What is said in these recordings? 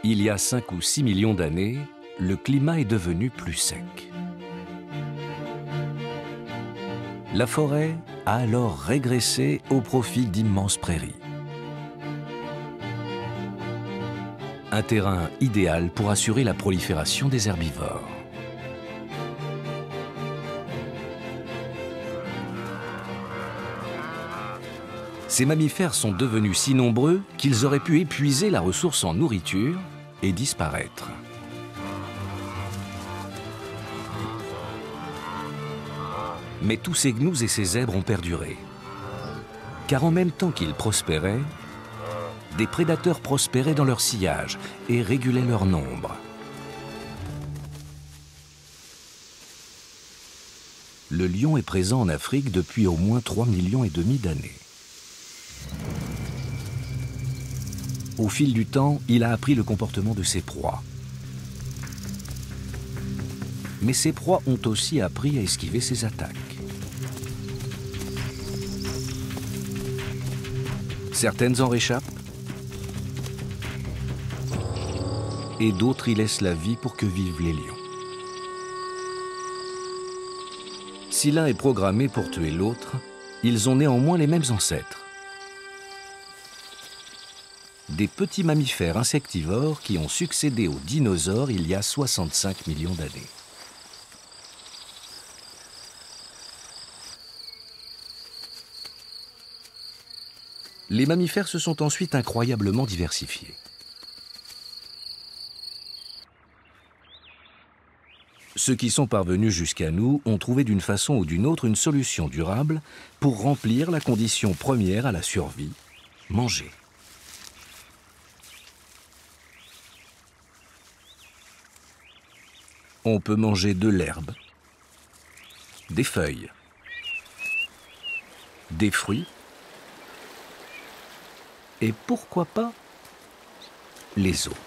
Il y a 5 ou 6 millions d'années, le climat est devenu plus sec. La forêt a alors régressé au profit d'immenses prairies. Un terrain idéal pour assurer la prolifération des herbivores. Ces mammifères sont devenus si nombreux qu'ils auraient pu épuiser la ressource en nourriture et disparaître. Mais tous ces gnous et ces zèbres ont perduré. Car en même temps qu'ils prospéraient, des prédateurs prospéraient dans leur sillage et régulaient leur nombre. Le lion est présent en Afrique depuis au moins 3,5 millions d'années. Au fil du temps, il a appris le comportement de ses proies. Mais ses proies ont aussi appris à esquiver ses attaques. Certaines en réchappent et d'autres y laissent la vie pour que vivent les lions. Si l'un est programmé pour tuer l'autre, ils ont néanmoins les mêmes ancêtres. Des petits mammifères insectivores qui ont succédé aux dinosaures il y a 65 millions d'années. Les mammifères se sont ensuite incroyablement diversifiés. Ceux qui sont parvenus jusqu'à nous ont trouvé d'une façon ou d'une autre une solution durable pour remplir la condition première à la survie, manger. On peut manger de l'herbe, des feuilles, des fruits et pourquoi pas les autres.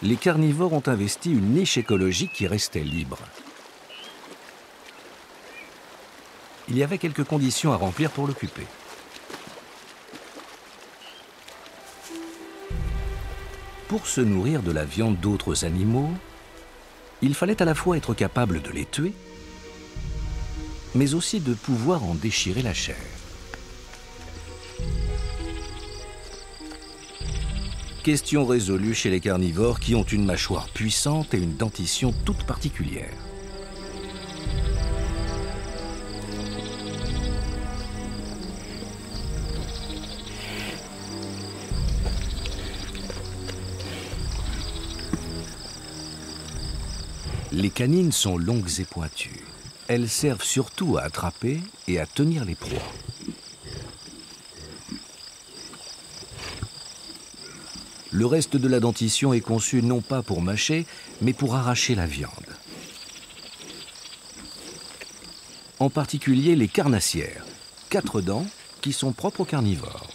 Les carnivores ont investi une niche écologique qui restait libre. Il y avait quelques conditions à remplir pour l'occuper. Pour se nourrir de la viande d'autres animaux, il fallait à la fois être capable de les tuer, mais aussi de pouvoir en déchirer la chair. Question résolue chez les carnivores qui ont une mâchoire puissante et une dentition toute particulière. Les canines sont longues et pointues. Elles servent surtout à attraper et à tenir les proies. Le reste de la dentition est conçu non pas pour mâcher, mais pour arracher la viande. En particulier les carnassières, 4 dents qui sont propres aux carnivores.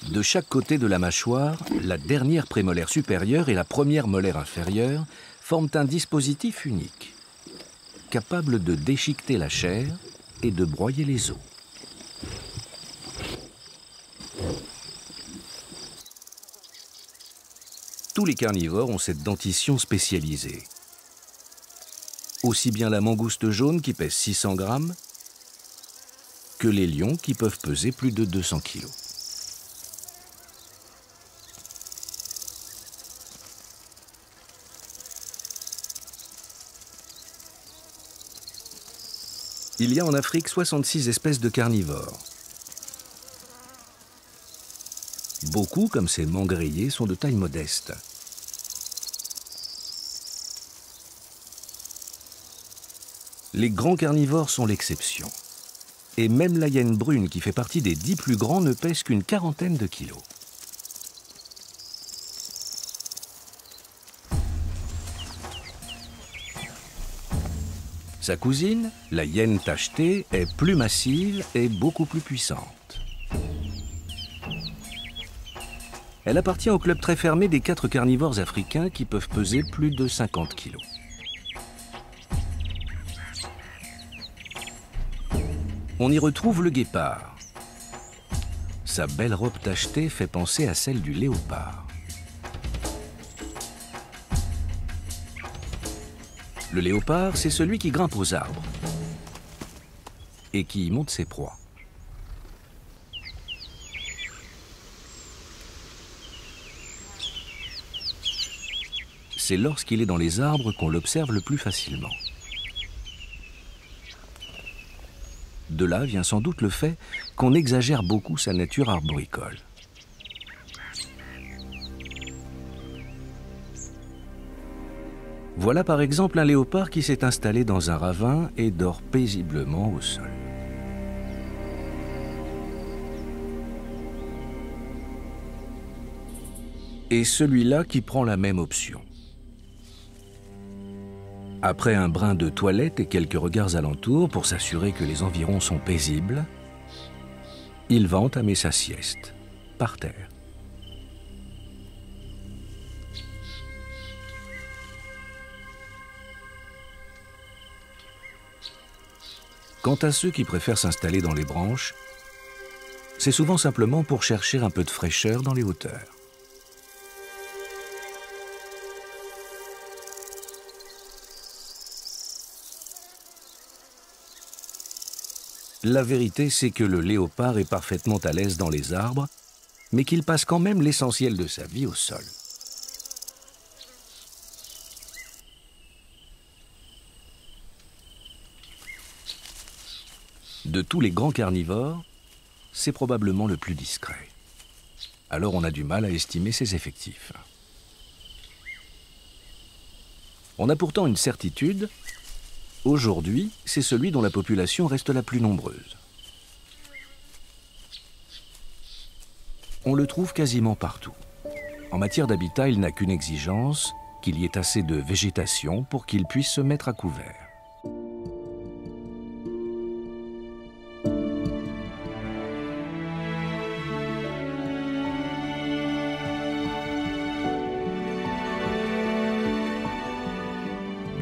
De chaque côté de la mâchoire, la dernière prémolaire supérieure et la première molaire inférieure forment un dispositif unique, capable de déchiqueter la chair et de broyer les os. Tous les carnivores ont cette dentition spécialisée. Aussi bien la mangouste jaune qui pèse 600 grammes que les lions qui peuvent peser plus de 200 kilos. Il y a en Afrique 66 espèces de carnivores. Beaucoup, comme ces mangrillés, sont de taille modeste. Les grands carnivores sont l'exception. Et même la hyène brune, qui fait partie des 10 plus grands, ne pèse qu'une quarantaine de kilos. Sa cousine, la hyène tachetée, est plus massive et beaucoup plus puissante. Elle appartient au club très fermé des 4 carnivores africains qui peuvent peser plus de 50 kilos. On y retrouve le guépard. Sa belle robe tachetée fait penser à celle du léopard. Le léopard, c'est celui qui grimpe aux arbres et qui y monte ses proies. C'est lorsqu'il est dans les arbres qu'on l'observe le plus facilement. De là vient sans doute le fait qu'on exagère beaucoup sa nature arboricole. Voilà par exemple un léopard qui s'est installé dans un ravin et dort paisiblement au sol. Et celui-là qui prend la même option. Après un brin de toilette et quelques regards alentours pour s'assurer que les environs sont paisibles, il va entamer sa sieste, par terre. Quant à ceux qui préfèrent s'installer dans les branches, c'est souvent simplement pour chercher un peu de fraîcheur dans les hauteurs. La vérité, c'est que le léopard est parfaitement à l'aise dans les arbres, mais qu'il passe quand même l'essentiel de sa vie au sol. De tous les grands carnivores, c'est probablement le plus discret. Alors on a du mal à estimer ses effectifs. On a pourtant une certitude. Aujourd'hui, c'est celui dont la population reste la plus nombreuse. On le trouve quasiment partout. En matière d'habitat, il n'a qu'une exigence, qu'il y ait assez de végétation pour qu'il puisse se mettre à couvert.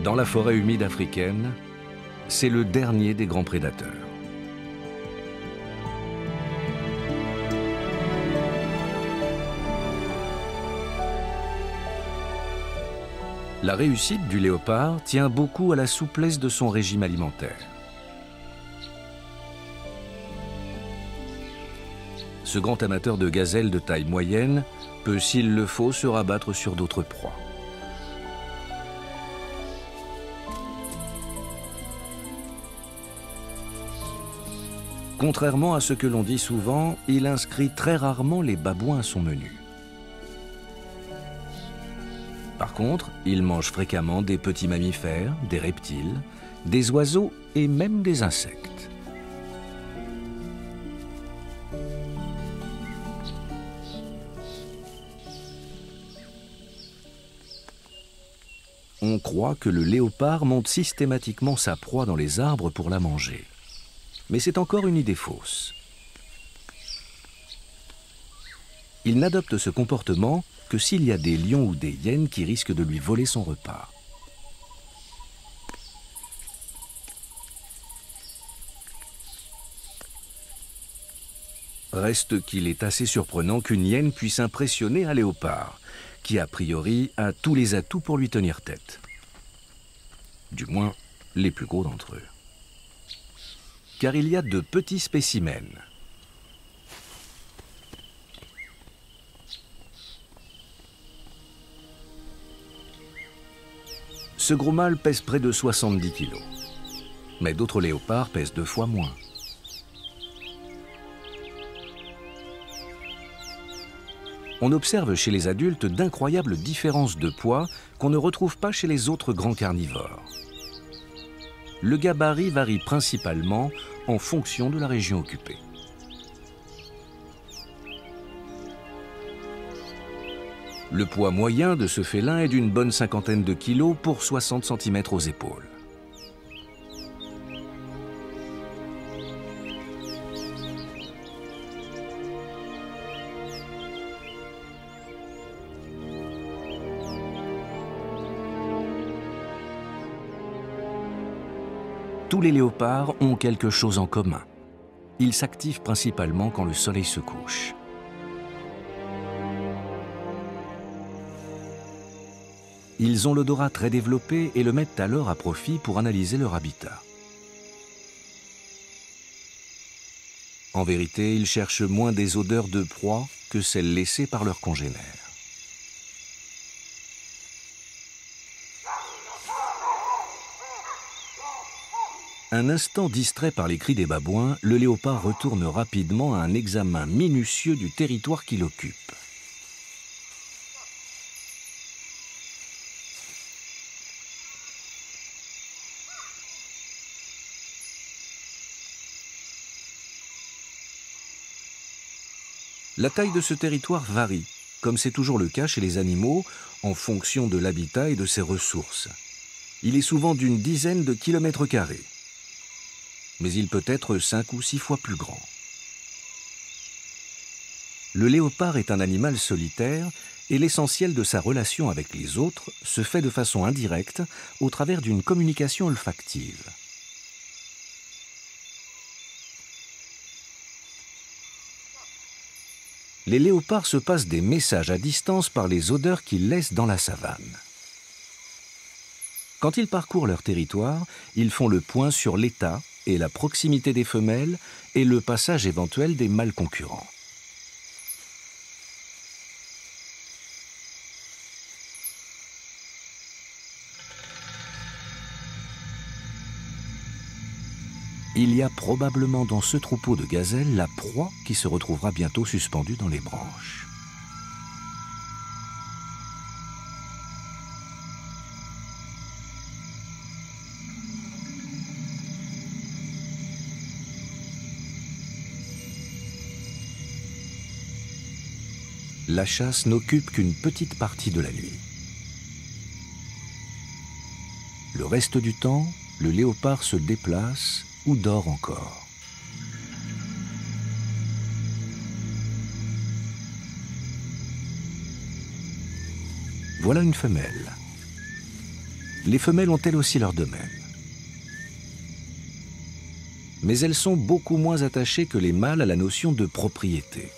Dans la forêt humide africaine, c'est le dernier des grands prédateurs. La réussite du léopard tient beaucoup à la souplesse de son régime alimentaire. Ce grand amateur de gazelles de taille moyenne peut, s'il le faut, se rabattre sur d'autres proies. Contrairement à ce que l'on dit souvent, il inscrit très rarement les babouins à son menu. Par contre, il mange fréquemment des petits mammifères, des reptiles, des oiseaux et même des insectes. On croit que le léopard monte systématiquement sa proie dans les arbres pour la manger. Mais c'est encore une idée fausse. Il n'adopte ce comportement que s'il y a des lions ou des hyènes qui risquent de lui voler son repas. Reste qu'il est assez surprenant qu'une hyène puisse impressionner un léopard, qui a priori a tous les atouts pour lui tenir tête. Du moins, les plus gros d'entre eux. Car il y a de petits spécimens. Ce gros mâle pèse près de 70 kg. Mais d'autres léopards pèsent 2 fois moins. On observe chez les adultes d'incroyables différences de poids qu'on ne retrouve pas chez les autres grands carnivores. Le gabarit varie principalement en fonction de la région occupée. Le poids moyen de ce félin est d'une bonne cinquantaine de kilos pour 60 cm aux épaules. Tous les léopards ont quelque chose en commun. Ils s'activent principalement quand le soleil se couche. Ils ont l'odorat très développé et le mettent alors à profit pour analyser leur habitat. En vérité, ils cherchent moins des odeurs de proie que celles laissées par leurs congénères. Un instant distrait par les cris des babouins, le léopard retourne rapidement à un examen minutieux du territoire qu'il occupe. La taille de ce territoire varie, comme c'est toujours le cas chez les animaux, en fonction de l'habitat et de ses ressources. Il est souvent d'une dizaine de kilomètres carrés. Mais il peut être 5 ou 6 fois plus grand. Le léopard est un animal solitaire et l'essentiel de sa relation avec les autres se fait de façon indirecte au travers d'une communication olfactive. Les léopards se passent des messages à distance par les odeurs qu'ils laissent dans la savane. Quand ils parcourent leur territoire, ils font le point sur l'état et la proximité des femelles et le passage éventuel des mâles concurrents. Il y a probablement dans ce troupeau de gazelles la proie qui se retrouvera bientôt suspendue dans les branches. La chasse n'occupe qu'une petite partie de la nuit. Le reste du temps, le léopard se déplace ou dort encore. Voilà une femelle. Les femelles ont elles aussi leur domaine. Mais elles sont beaucoup moins attachées que les mâles à la notion de propriété.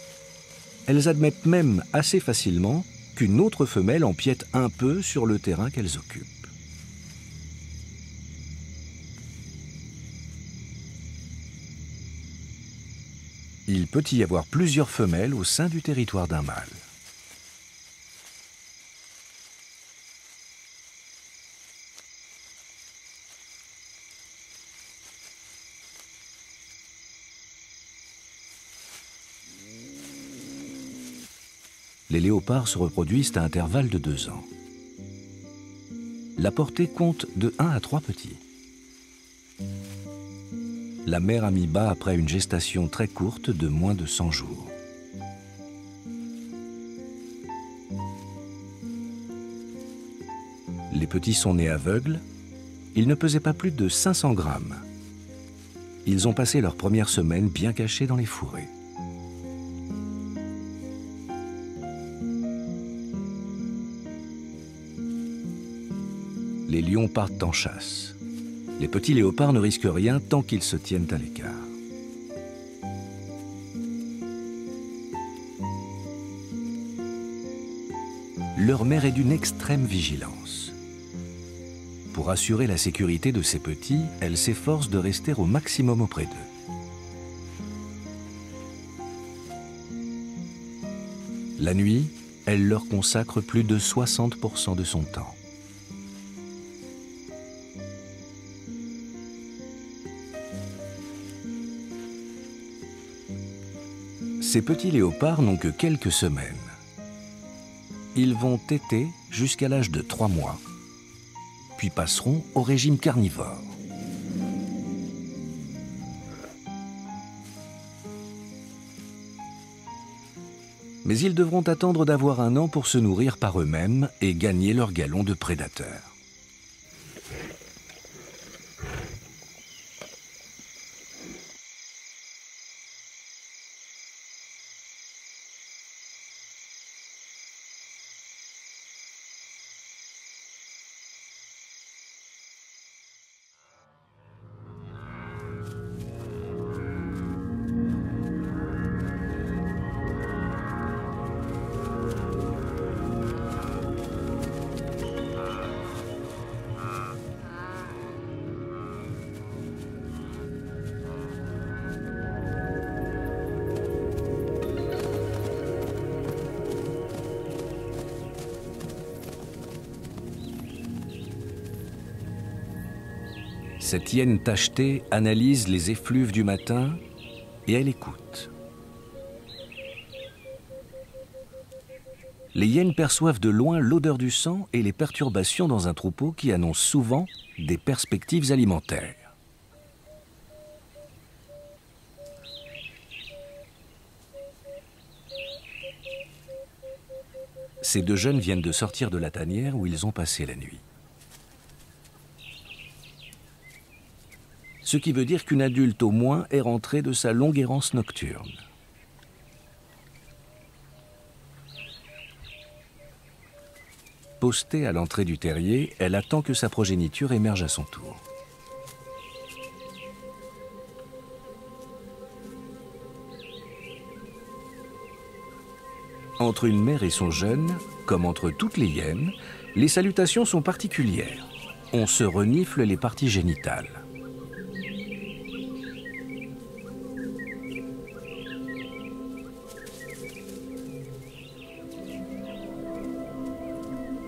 Elles admettent même assez facilement qu'une autre femelle empiète un peu sur le terrain qu'elles occupent. Il peut y avoir plusieurs femelles au sein du territoire d'un mâle. Les léopards se reproduisent à intervalles de 2 ans. La portée compte de 1 à 3 petits. La mère a mis bas après une gestation très courte de moins de 100 jours. Les petits sont nés aveugles. Ils ne pesaient pas plus de 500 grammes. Ils ont passé leur première semaine bien cachés dans les fourrés. Les lions partent en chasse. Les petits léopards ne risquent rien tant qu'ils se tiennent à l'écart. Leur mère est d'une extrême vigilance. Pour assurer la sécurité de ses petits, elle s'efforce de rester au maximum auprès d'eux. La nuit, elle leur consacre plus de 60% de son temps. Ces petits léopards n'ont que quelques semaines. Ils vont téter jusqu'à l'âge de 3 mois, puis passeront au régime carnivore. Mais ils devront attendre d'avoir 1 an pour se nourrir par eux-mêmes et gagner leur galon de prédateurs. Cette hyène tachetée analyse les effluves du matin et elle écoute. Les hyènes perçoivent de loin l'odeur du sang et les perturbations dans un troupeau qui annoncent souvent des perspectives alimentaires. Ces deux jeunes viennent de sortir de la tanière où ils ont passé la nuit. Ce qui veut dire qu'une adulte au moins est rentrée de sa longue errance nocturne. Postée à l'entrée du terrier, elle attend que sa progéniture émerge à son tour. Entre une mère et son jeune, comme entre toutes les hyènes, les salutations sont particulières. On se renifle les parties génitales.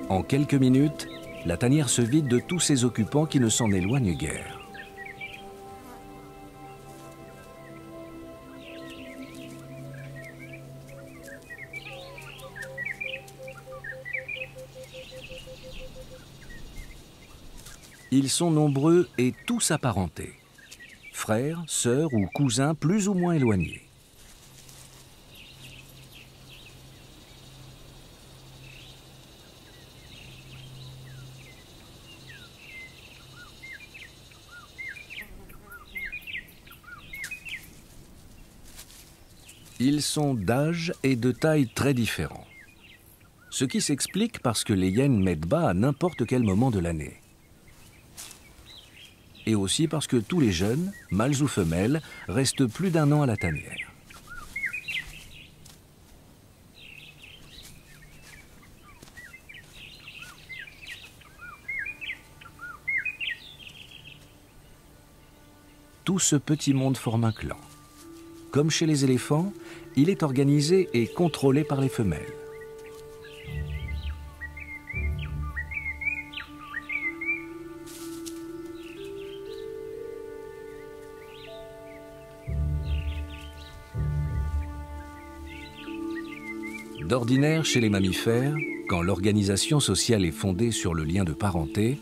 En quelques minutes, la tanière se vide de tous ses occupants qui ne s'en éloignent guère. Ils sont nombreux et tous apparentés. Frères, sœurs ou cousins plus ou moins éloignés. Ils sont d'âge et de taille très différents. Ce qui s'explique parce que les hyènes mettent bas à n'importe quel moment de l'année. Et aussi parce que tous les jeunes, mâles ou femelles, restent plus d'un an à la tanière. Tout ce petit monde forme un clan. Comme chez les éléphants, il est organisé et contrôlé par les femelles. D'ordinaire, chez les mammifères, quand l'organisation sociale est fondée sur le lien de parenté,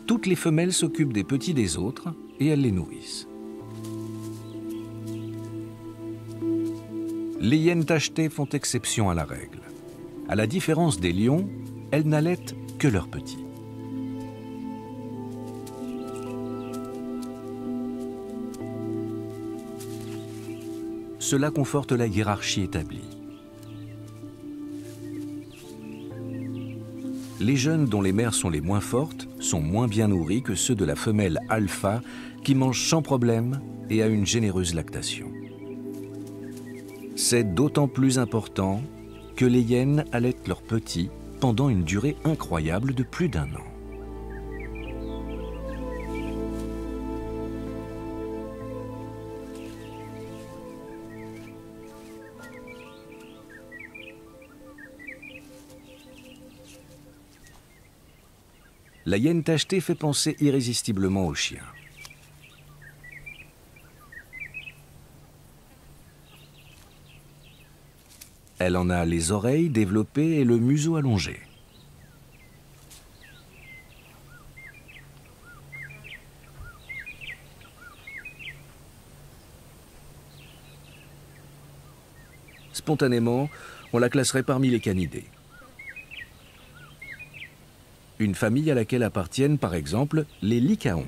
toutes les femelles s'occupent des petits des autres et elles les nourrissent. Les hyènes tachetées font exception à la règle. À la différence des lions, elles n'allaitent que leurs petits. Cela conforte la hiérarchie établie. Les jeunes dont les mères sont les moins fortes sont moins bien nourris que ceux de la femelle alpha qui mange sans problème et a une généreuse lactation. C'est d'autant plus important que les hyènes allaitent leurs petits pendant une durée incroyable de plus d'un an. La hyène tachetée fait penser irrésistiblement au chien. Elle en a les oreilles développées et le museau allongé. Spontanément, on la classerait parmi les canidés. Une famille à laquelle appartiennent par exemple les lycaons.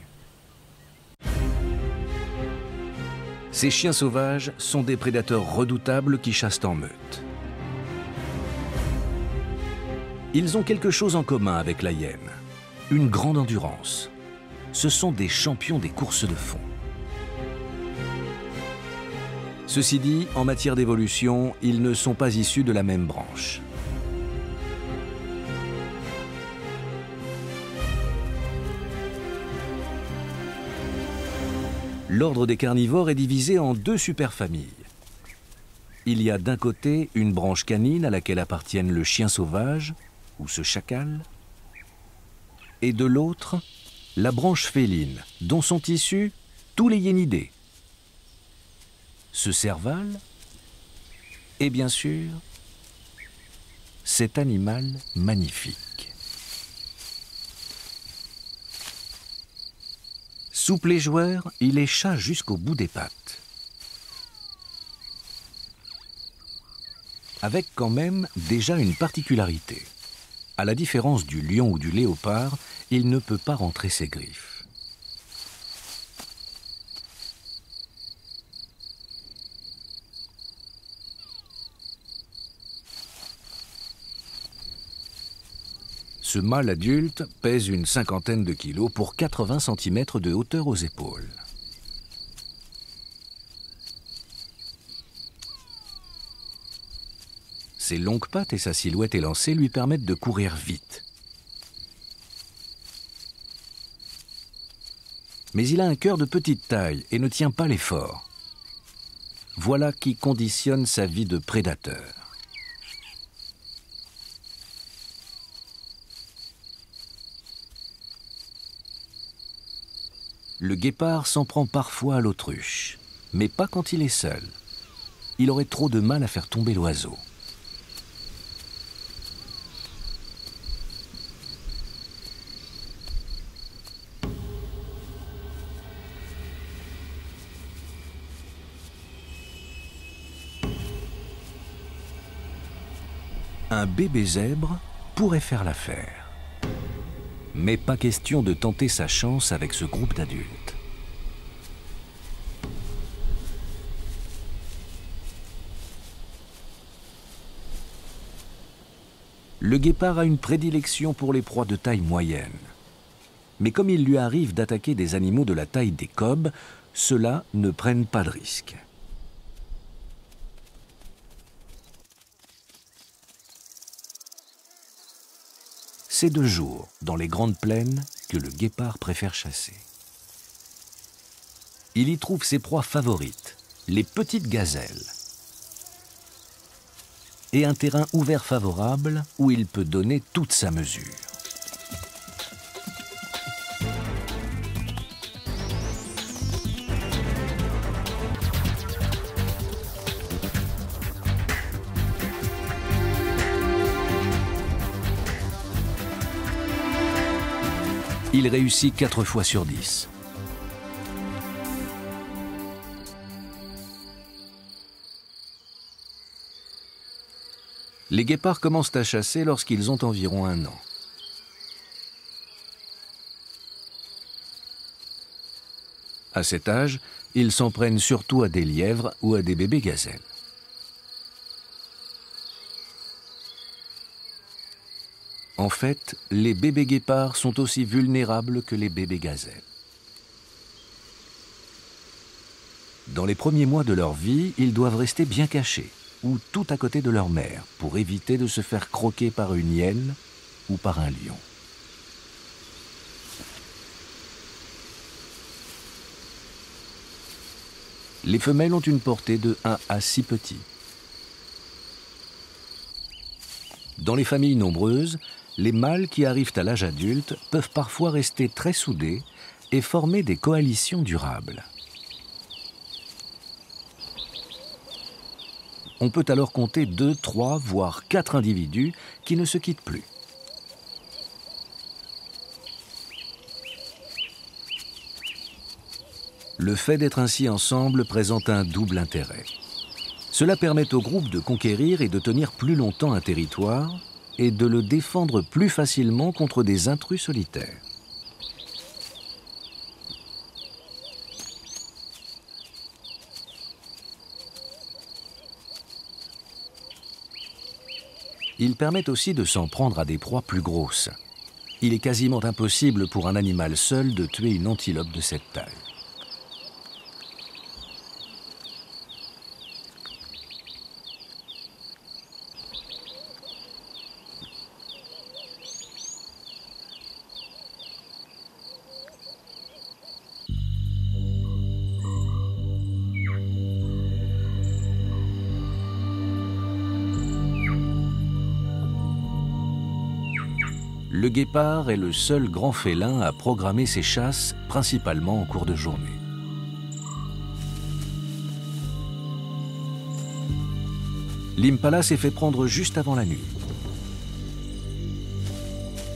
Ces chiens sauvages sont des prédateurs redoutables qui chassent en meute. Ils ont quelque chose en commun avec la hyène, une grande endurance. Ce sont des champions des courses de fond. Ceci dit, en matière d'évolution, ils ne sont pas issus de la même branche. L'ordre des carnivores est divisé en deux superfamilles. Il y a d'un côté une branche canine à laquelle appartiennent le chien sauvage ou ce chacal, et de l'autre, la branche féline, dont sont issus tous les hyénidés. Ce serval et bien sûr cet animal magnifique. Souple et joueur, il est chat jusqu'au bout des pattes. Avec quand même déjà une particularité. À la différence du lion ou du léopard, il ne peut pas rentrer ses griffes. Ce mâle adulte pèse une cinquantaine de kilos pour 80 cm de hauteur aux épaules. Ses longues pattes et sa silhouette élancée lui permettent de courir vite. Mais il a un cœur de petite taille et ne tient pas l'effort. Voilà qui conditionne sa vie de prédateur. Le guépard s'en prend parfois à l'autruche, mais pas quand il est seul. Il aurait trop de mal à faire tomber l'oiseau. Un bébé zèbre pourrait faire l'affaire. Mais pas question de tenter sa chance avec ce groupe d'adultes. Le guépard a une prédilection pour les proies de taille moyenne. Mais comme il lui arrive d'attaquer des animaux de la taille des kobs, ceux-là ne prennent pas de risque. C'est de jour, dans les grandes plaines, que le guépard préfère chasser. Il y trouve ses proies favorites, les petites gazelles. Et un terrain ouvert favorable où il peut donner toute sa mesure. Il réussit 4 fois sur 10. Les guépards commencent à chasser lorsqu'ils ont environ 1 an. À cet âge, ils s'en prennent surtout à des lièvres ou à des bébés gazelles. En fait, les bébés guépards sont aussi vulnérables que les bébés gazelles. Dans les premiers mois de leur vie, ils doivent rester bien cachés, ou tout à côté de leur mère, pour éviter de se faire croquer par une hyène ou par un lion. Les femelles ont une portée de 1 à 6 petits. Dans les familles nombreuses, les mâles qui arrivent à l'âge adulte peuvent parfois rester très soudés et former des coalitions durables. On peut alors compter 2, 3, voire 4 individus qui ne se quittent plus. Le fait d'être ainsi ensemble présente un double intérêt. Cela permet au groupe de conquérir et de tenir plus longtemps un territoire et de le défendre plus facilement contre des intrus solitaires. Ils permettent aussi de s'en prendre à des proies plus grosses. Il est quasiment impossible pour un animal seul de tuer une antilope de cette taille. Le guépard est le seul grand félin à programmer ses chasses principalement en cours de journée. L'impala s'est fait prendre juste avant la nuit.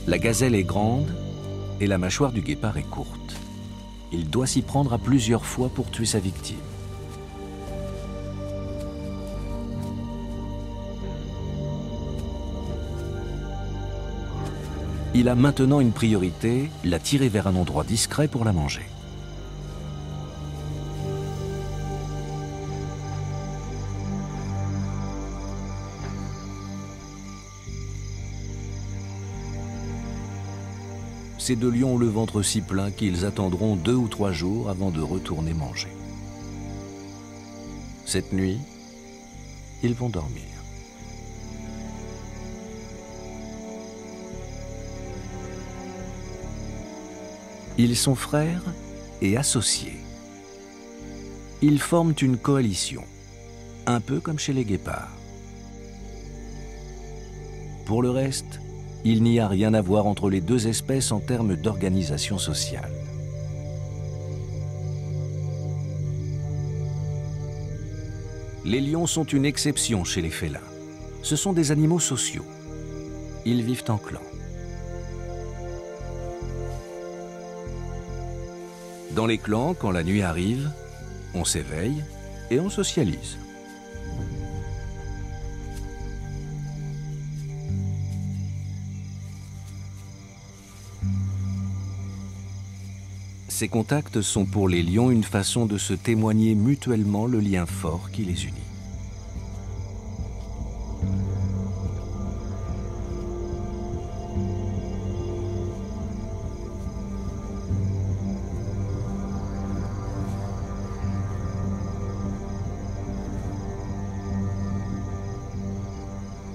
La gazelle est grande et la mâchoire du guépard est courte. Il doit s'y prendre à plusieurs fois pour tuer sa victime. Il a maintenant une priorité, la tirer vers un endroit discret pour la manger. Ces deux lions ont le ventre si plein qu'ils attendront 2 ou 3 jours avant de retourner manger. Cette nuit, ils vont dormir. Ils sont frères et associés. Ils forment une coalition, un peu comme chez les guépards. Pour le reste, il n'y a rien à voir entre les deux espèces en termes d'organisation sociale. Les lions sont une exception chez les félins. Ce sont des animaux sociaux. Ils vivent en clan. Dans les clans, quand la nuit arrive, on s'éveille et on socialise. Ces contacts sont pour les lions une façon de se témoigner mutuellement le lien fort qui les unit.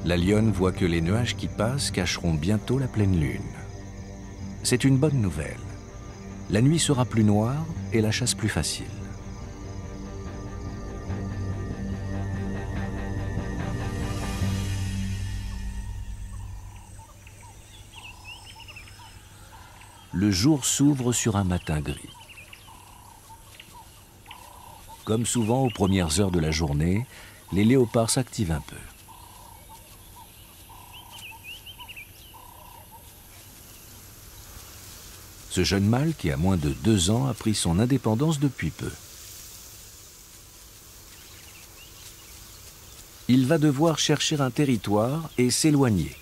La lionne voit que les nuages qui passent cacheront bientôt la pleine lune. C'est une bonne nouvelle. La nuit sera plus noire et la chasse plus facile. Le jour s'ouvre sur un matin gris. Comme souvent aux premières heures de la journée, les léopards s'activent un peu. Ce jeune mâle, qui a moins de 2 ans, a pris son indépendance depuis peu. Il va devoir chercher un territoire et s'éloigner.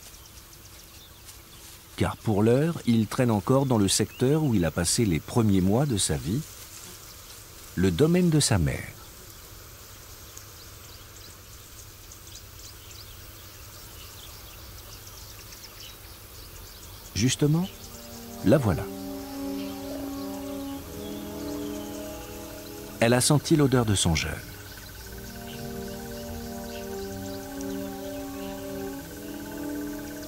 Car pour l'heure, il traîne encore dans le secteur où il a passé les premiers mois de sa vie, le domaine de sa mère. Justement, la voilà. Elle a senti l'odeur de son jeune.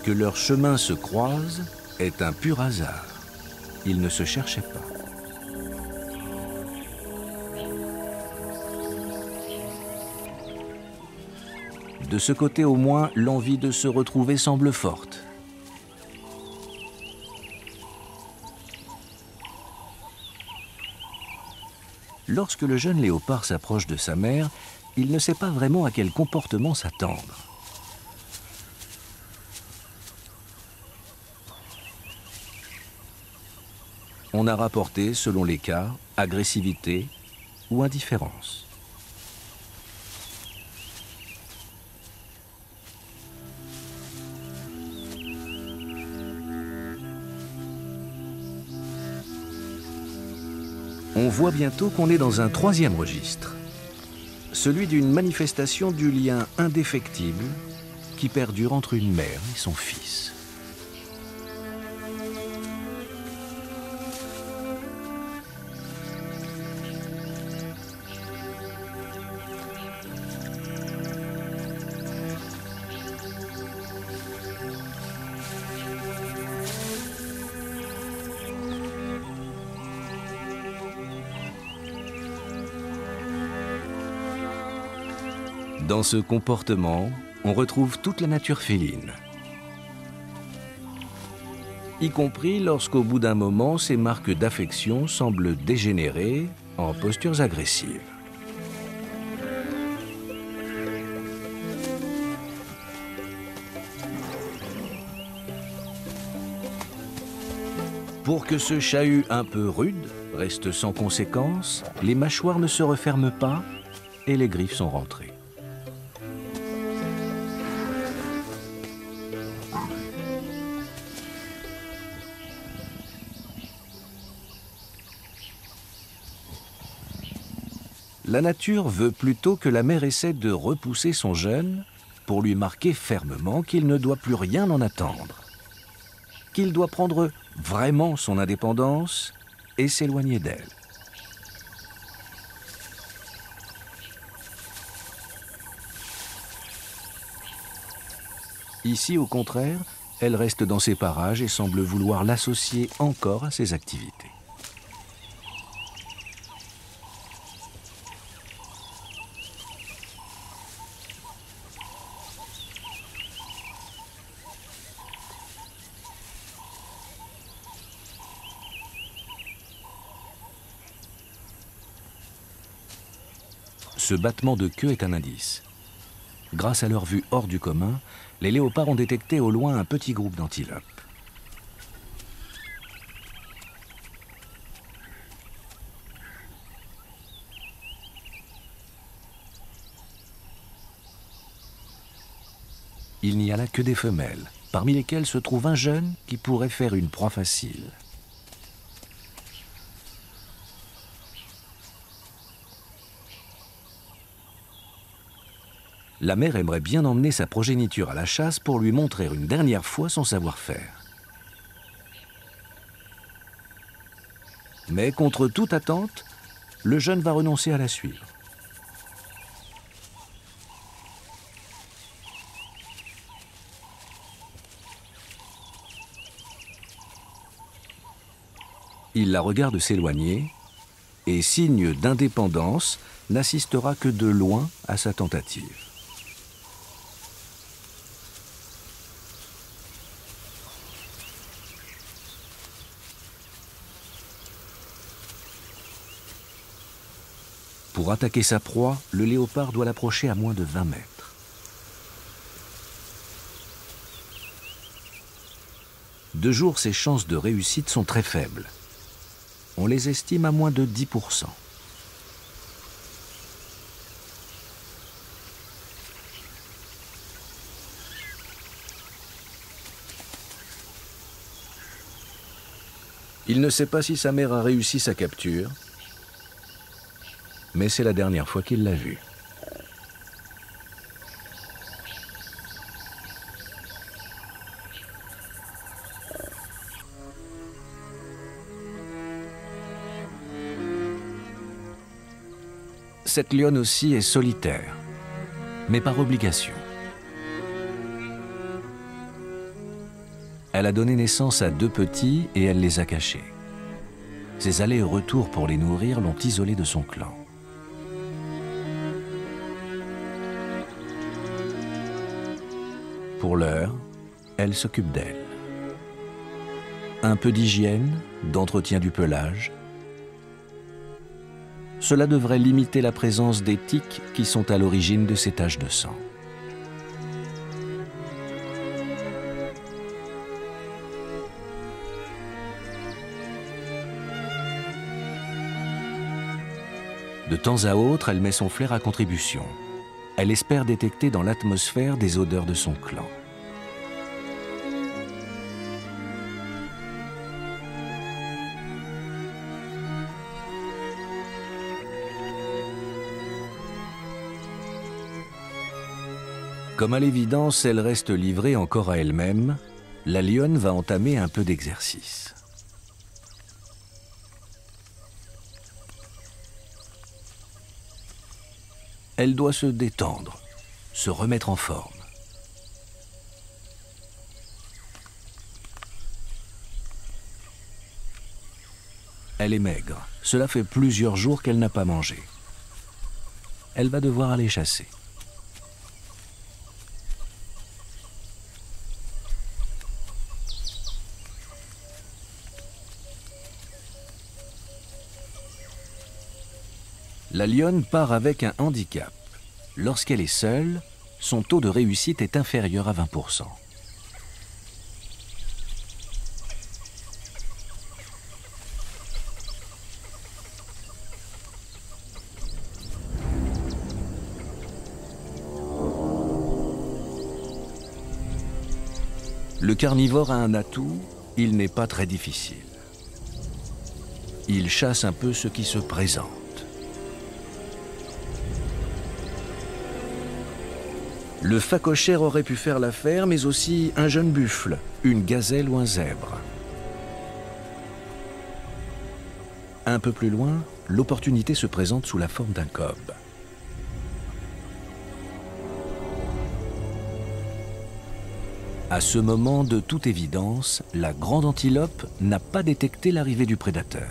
Que leurs chemins se croisent est un pur hasard. Ils ne se cherchaient pas. De ce côté au moins, l'envie de se retrouver semble forte. Lorsque le jeune léopard s'approche de sa mère, il ne sait pas vraiment à quel comportement s'attendre. On a rapporté, selon les cas, agressivité ou indifférence. On voit bientôt qu'on est dans un 3e registre, celui d'une manifestation du lien indéfectible qui perdure entre une mère et son fils. Dans ce comportement, on retrouve toute la nature féline. y compris lorsqu'au bout d'un moment, ces marques d'affection semblent dégénérer en postures agressives. Pour que ce chahut un peu rude reste sans conséquence, les mâchoires ne se referment pas et les griffes sont rentrées. La nature veut plutôt que la mère essaie de repousser son jeune pour lui marquer fermement qu'il ne doit plus rien en attendre, qu'il doit prendre vraiment son indépendance et s'éloigner d'elle. Ici, au contraire, elle reste dans ses parages et semble vouloir l'associer encore à ses activités. Ce battement de queue est un indice. Grâce à leur vue hors du commun, les léopards ont détecté au loin un petit groupe d'antilopes. Il n'y a là que des femelles, parmi lesquelles se trouve un jeune qui pourrait faire une proie facile. La mère aimerait bien emmener sa progéniture à la chasse pour lui montrer une dernière fois son savoir-faire. Mais contre toute attente, le jeune va renoncer à la suivre. Il la regarde s'éloigner et, signe d'indépendance, n'assistera que de loin à sa tentative. Pour attaquer sa proie, le léopard doit l'approcher à moins de 20 mètres. De jour, ses chances de réussite sont très faibles. On les estime à moins de 10%. Il ne sait pas si sa mère a réussi sa capture, mais c'est la dernière fois qu'il l'a vue. Cette lionne aussi est solitaire, mais par obligation. Elle a donné naissance à 2 petits et elle les a cachés. Ses allers et retours pour les nourrir l'ont isolée de son clan. Pour l'heure, elle s'occupe d'elle. Un peu d'hygiène, d'entretien du pelage. Cela devrait limiter la présence des tiques qui sont à l'origine de ces taches de sang. De temps à autre, elle met son flair à contribution. Elle espère détecter dans l'atmosphère des odeurs de son clan. Comme à l'évidence, elle reste livrée encore à elle-même, la lionne va entamer un peu d'exercice. Elle doit se détendre, se remettre en forme. Elle est maigre. Cela fait plusieurs jours qu'elle n'a pas mangé. Elle va devoir aller chasser. La lionne part avec un handicap. Lorsqu'elle est seule, son taux de réussite est inférieur à 20%. Le carnivore a un atout, il n'est pas très difficile. Il chasse un peu ce qui se présente. Le phacochère aurait pu faire l'affaire, mais aussi un jeune buffle, une gazelle ou un zèbre. Un peu plus loin, l'opportunité se présente sous la forme d'un cob. À ce moment, de toute évidence, la grande antilope n'a pas détecté l'arrivée du prédateur.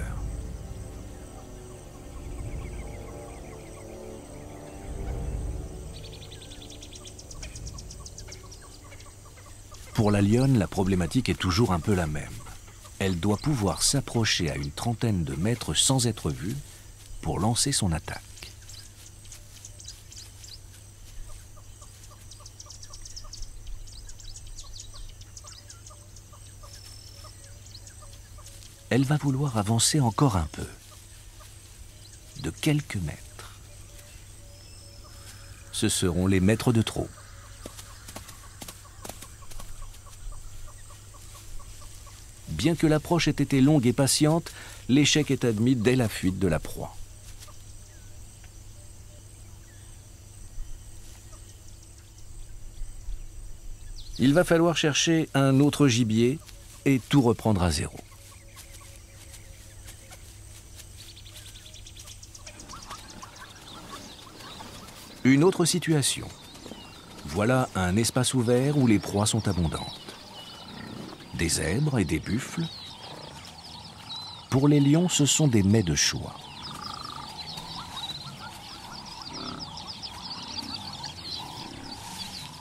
Pour la lionne, la problématique est toujours un peu la même. Elle doit pouvoir s'approcher à une trentaine de mètres sans être vue pour lancer son attaque. Elle va vouloir avancer encore un peu, de quelques mètres. Ce seront les mètres de trop. Bien que l'approche ait été longue et patiente, l'échec est admis dès la fuite de la proie. Il va falloir chercher un autre gibier et tout reprendre à zéro. Une autre situation. Voilà un espace ouvert où les proies sont abondantes. Des zèbres et des buffles. Pour les lions, ce sont des mets de choix.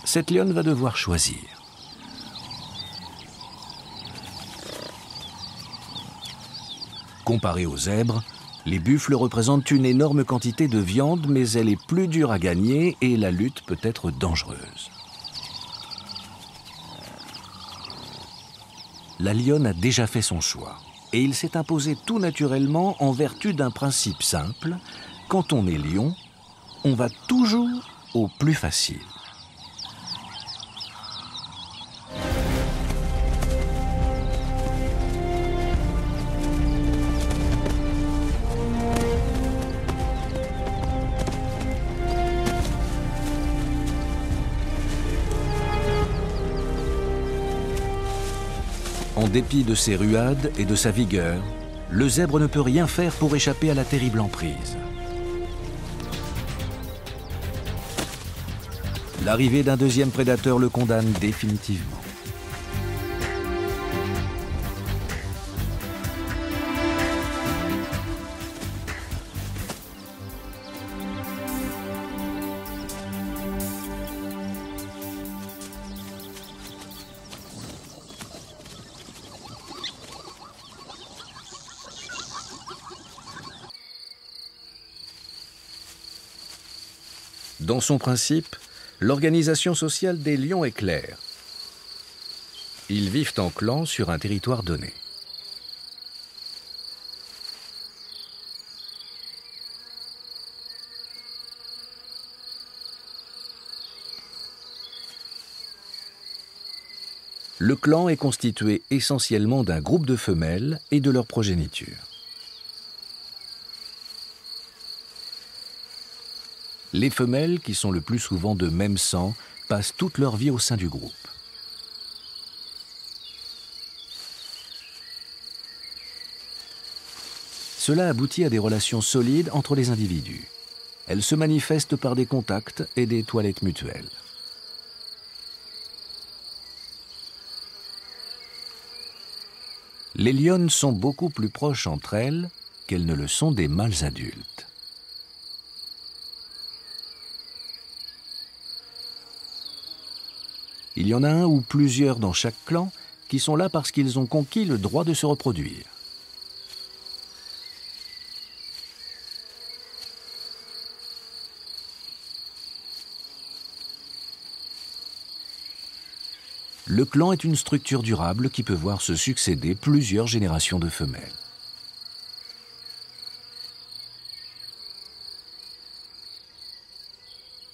Cette lionne va devoir choisir. Comparé aux zèbres, les buffles représentent une énorme quantité de viande, mais elle est plus dure à gagner et la lutte peut être dangereuse. La lionne a déjà fait son choix et il s'est imposé tout naturellement en vertu d'un principe simple. Quand on est lion, on va toujours au plus facile. En dépit de ses ruades et de sa vigueur, le zèbre ne peut rien faire pour échapper à la terrible emprise. L'arrivée d'un deuxième prédateur le condamne définitivement. Dans son principe, l'organisation sociale des lions est claire. Ils vivent en clan sur un territoire donné. Le clan est constitué essentiellement d'un groupe de femelles et de leur progéniture. Les femelles, qui sont le plus souvent de même sang, passent toute leur vie au sein du groupe. Cela aboutit à des relations solides entre les individus. Elles se manifestent par des contacts et des toilettes mutuelles. Les lionnes sont beaucoup plus proches entre elles qu'elles ne le sont des mâles adultes. Il y en a un ou plusieurs dans chaque clan qui sont là parce qu'ils ont conquis le droit de se reproduire. Le clan est une structure durable qui peut voir se succéder plusieurs générations de femelles.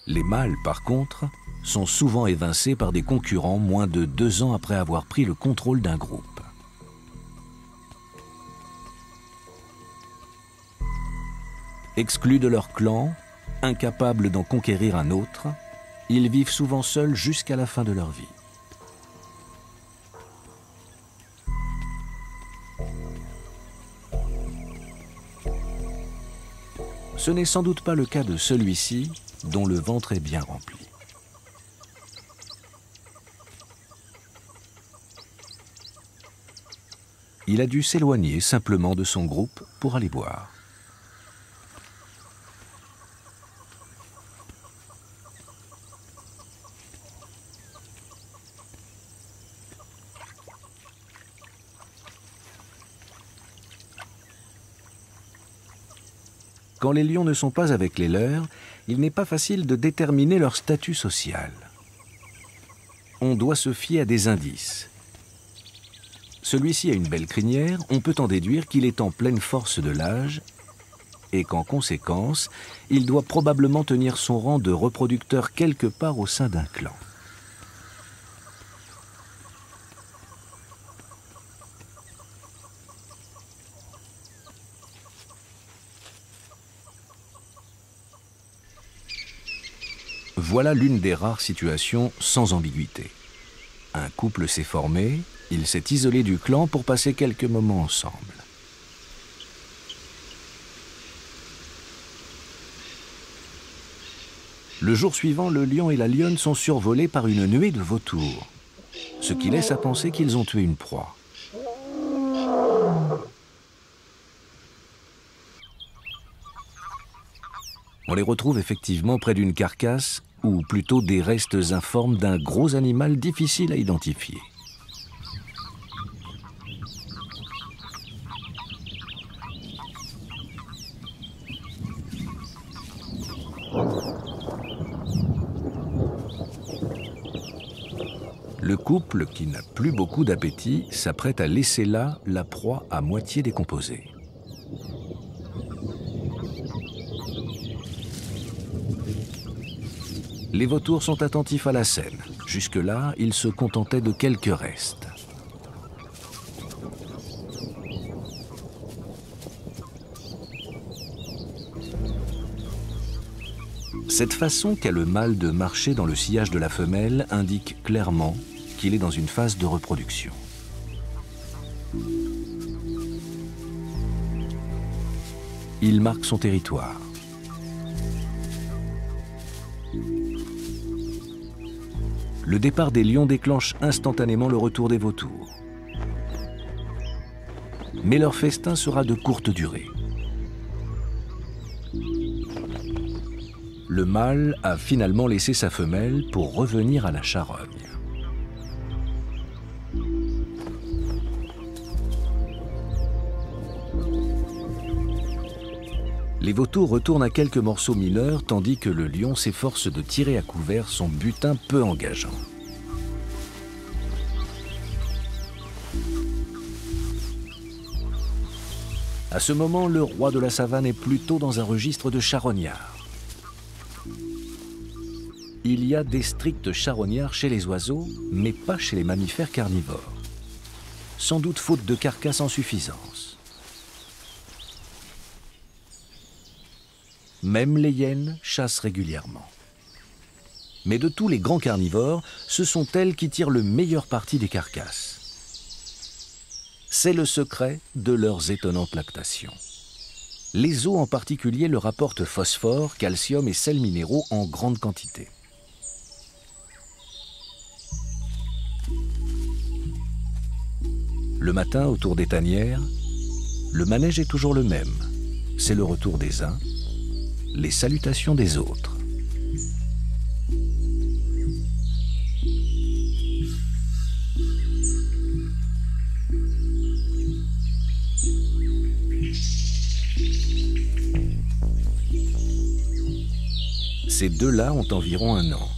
Les mâles, par contre, sont souvent évincés par des concurrents moins de 2 ans après avoir pris le contrôle d'un groupe. Exclus de leur clan, incapables d'en conquérir un autre, ils vivent souvent seuls jusqu'à la fin de leur vie. Ce n'est sans doute pas le cas de celui-ci, dont le ventre est bien rempli. Il a dû s'éloigner simplement de son groupe pour aller boire. Quand les lions ne sont pas avec les leurs, il n'est pas facile de déterminer leur statut social. On doit se fier à des indices. Celui-ci a une belle crinière, on peut en déduire qu'il est en pleine force de l'âge et qu'en conséquence, il doit probablement tenir son rang de reproducteur quelque part au sein d'un clan. Voilà l'une des rares situations sans ambiguïté. Un couple s'est formé, il s'est isolé du clan pour passer quelques moments ensemble. Le jour suivant, le lion et la lionne sont survolés par une nuée de vautours, ce qui laisse à penser qu'ils ont tué une proie. On les retrouve effectivement près d'une carcasse, ou plutôt des restes informes d'un gros animal difficile à identifier. Le couple, qui n'a plus beaucoup d'appétit, s'apprête à laisser là la proie à moitié décomposée. Les vautours sont attentifs à la scène. Jusque-là, ils se contentaient de quelques restes. Cette façon qu'a le mâle de marcher dans le sillage de la femelle indique clairement qu'il est dans une phase de reproduction. Il marque son territoire. Le départ des lions déclenche instantanément le retour des vautours. Mais leur festin sera de courte durée. Le mâle a finalement laissé sa femelle pour revenir à la charogne. Les vautours retournent à quelques morceaux mineurs tandis que le lion s'efforce de tirer à couvert son butin peu engageant. À ce moment, le roi de la savane est plutôt dans un registre de charognard. Il y a des stricts charognards chez les oiseaux, mais pas chez les mammifères carnivores. Sans doute faute de carcasse en suffisance. Même les hyènes chassent régulièrement. Mais de tous les grands carnivores, ce sont elles qui tirent le meilleur parti des carcasses. C'est le secret de leurs étonnantes lactations. Les os en particulier leur apportent phosphore, calcium et sels minéraux en grande quantité. Le matin, autour des tanières, le manège est toujours le même. C'est le retour des uns, les salutations des autres. Ces deux-là ont environ 1 an.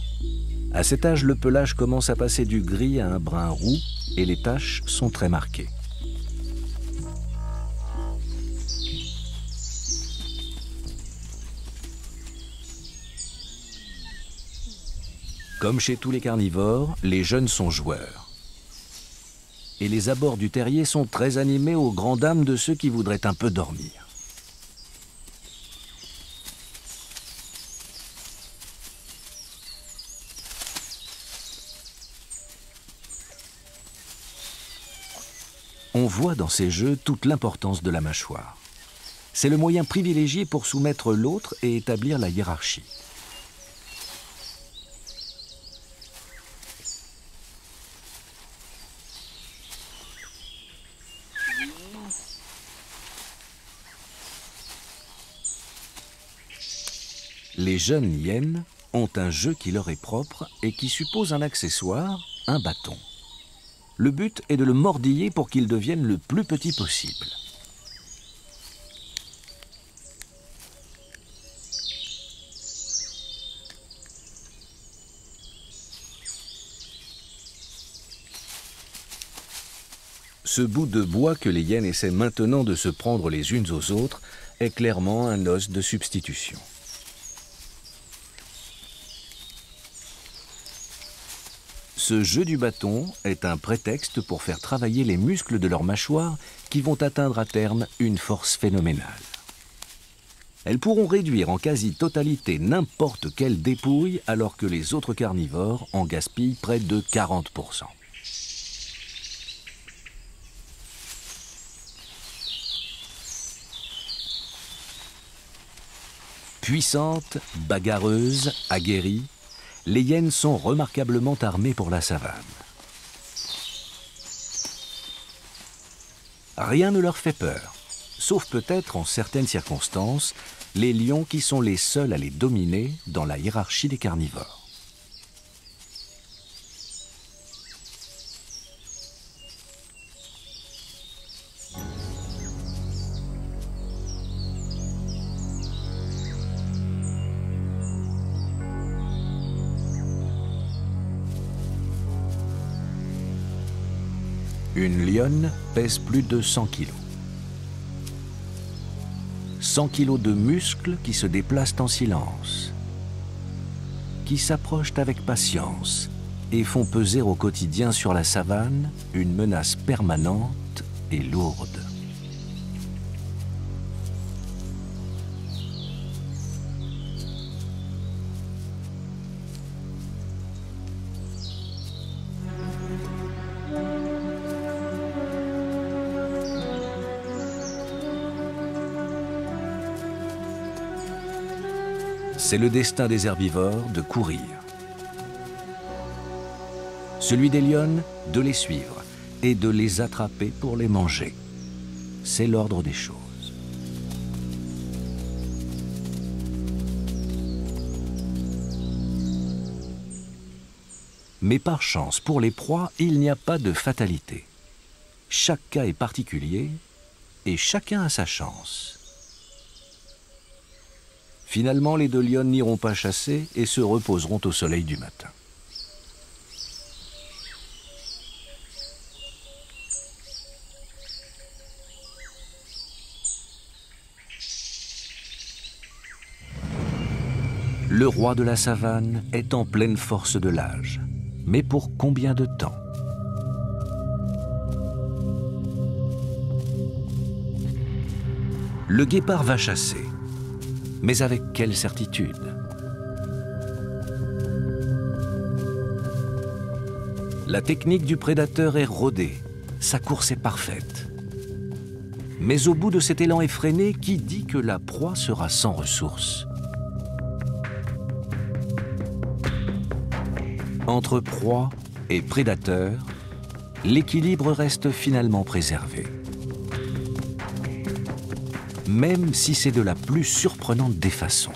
À cet âge, le pelage commence à passer du gris à un brun roux et les taches sont très marquées. Comme chez tous les carnivores, les jeunes sont joueurs. Et les abords du terrier sont très animés aux grandes dames de ceux qui voudraient un peu dormir. On voit dans ces jeux toute l'importance de la mâchoire. C'est le moyen privilégié pour soumettre l'autre et établir la hiérarchie. Les jeunes hyènes ont un jeu qui leur est propre et qui suppose un accessoire, un bâton. Le but est de le mordiller pour qu'il devienne le plus petit possible. Ce bout de bois que les hyènes essaient maintenant de se prendre les unes aux autres est clairement un os de substitution. Ce jeu du bâton est un prétexte pour faire travailler les muscles de leur mâchoire qui vont atteindre à terme une force phénoménale. Elles pourront réduire en quasi-totalité n'importe quelle dépouille alors que les autres carnivores en gaspillent près de 40%. Puissantes, bagarreuses, aguerries, les hyènes sont remarquablement armées pour la savane. Rien ne leur fait peur, sauf peut-être en certaines circonstances, les lions qui sont les seuls à les dominer dans la hiérarchie des carnivores. Une lionne pèse plus de 100 kg. 100 kg de muscles qui se déplacent en silence, qui s'approchent avec patience et font peser au quotidien sur la savane une menace permanente et lourde. C'est le destin des herbivores de courir. Celui des lionnes, de les suivre et de les attraper pour les manger. C'est l'ordre des choses. Mais par chance, pour les proies, il n'y a pas de fatalité. Chaque cas est particulier et chacun a sa chance. Finalement, les deux lionnes n'iront pas chasser et se reposeront au soleil du matin. Le roi de la savane est en pleine force de l'âge. Mais pour combien de temps ? Le guépard va chasser. Mais avec quelle certitude ? La technique du prédateur est rodée, sa course est parfaite. Mais au bout de cet élan effréné, qui dit que la proie sera sans ressources ? Entre proie et prédateur, l'équilibre reste finalement préservé. Même si c'est de la plus surprenante des façons.